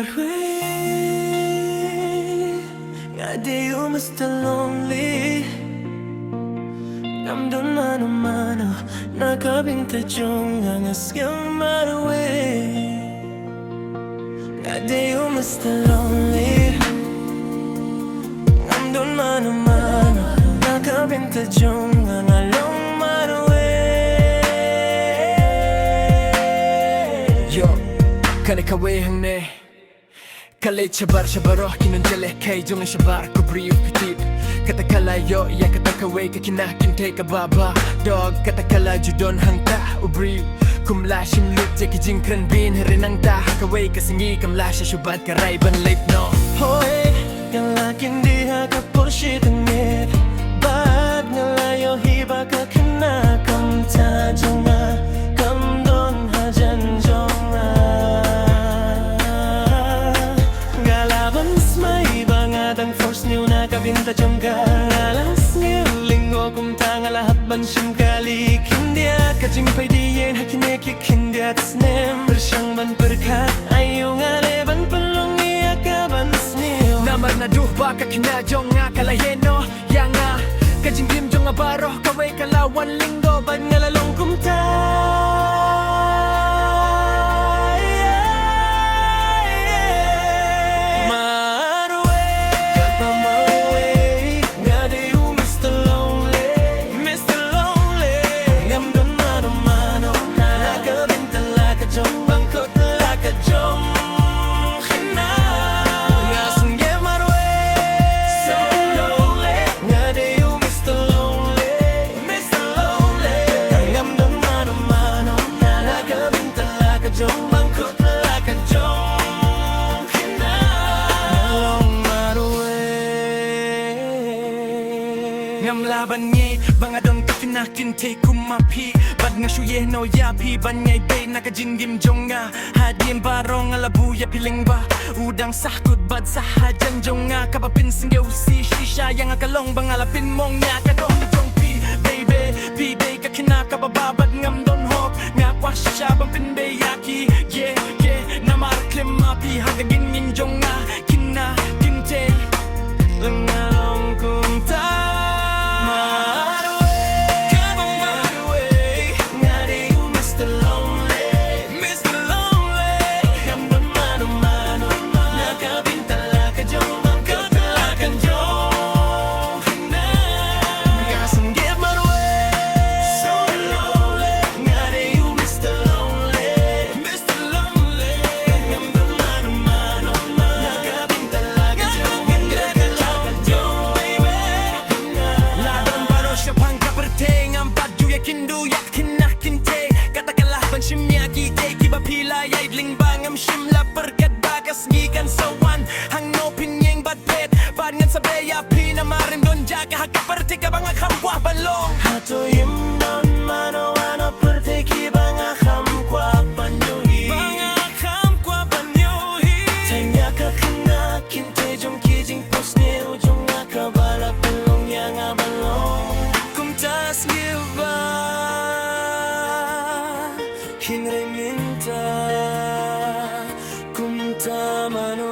way. Nga di you must lonely. Namdon mano-mano nakabinta jong angas yung way. Nga di you must lonely. Namdon mano-mano nakabinta jong angalong Yo, kanikawe hangne Kale chabar chabaro kinunjale kay jong shabar ko brief petit Katakalayo ya katakawe kakinakin ka baba Dog katakala judon hangta ubri Kumla shimlut ya kijingkran bin hirinang ta Hakaway kasingi kamla siya syubad karay ban life no Hoy, kalakin di haka porshit ngit Bad ngalayo hiba ka kinakam ta jonga Kamdon hajan jonga Galaban smay bangadang force niyo nakabinta jonga Alas niyo linggo kung tanga lahat bansyang kalik Hindia kajimpay diyen hakinek hindia tsnem Bersyang ban berkat ayong aleban pelong iakaban sniyo Namar na duh baka kinajong nga kalayeno Ya nga kajingdim jong abaro kaway kalawan linggo Bad ngalalong kumtay Marway Kata marway Nga di you Mr. Lonely Mr. Lonely Ngamdon mano-mano Nakabinta lakajong Bangkot lakajong Khina Ngasang ye marway So lonely Nga di you Mr. Lonely Mr. Lonely Ngamdon mano-mano Nakabinta lakajong Bangkot lakajong Khina Ngalong marway Ngam laban ngay bangadon kakinakin te kumapi Bad nga shuye no yapi ban ngay bay nakajindim jonga Hadin barong alabuya piling ba Udang sahkot bad sa hajan jonga Kapapin singge usi shisha yang akalong bangalapin mong nya kadong jong pi Baby, pi kakinakabababad ngam don hop Nga kwa shisha bang pinbe yaki Yeah, yeah, namar klimapi hagagin yin jonga Kina, kinte Ngalong kumtay Marway Kabang marway Nga di you Mr. Lonely Mr. Lonely Ngamdon mano-mano Nakabinta lakajong Bangkot lakajong Hina Ngasang give marway So lonely Nga di you Mr. Lonely Mr. Lonely Ngamdon mano-mano Nakabinta lakajong Ladan baro siya pang kaperte Ngam padyo ya kindu yak kinakinte Katakalah ban shimya kite Kiba pila ya idling bangam shimla perkat bagas ngikan sawan Hang no pinyeng badpet Bad ngan sabi ya pinamarim don jaga hakaperte ka bang akamwah balong Hato yimnon mano ano perteki banga kamkwa panyuhi Banga kamkwa panyuhi Tanya ka kena kinte jong kijing pos ni ujong akabala pelong yang abalong Kumtas giba Hinre minta kumta mano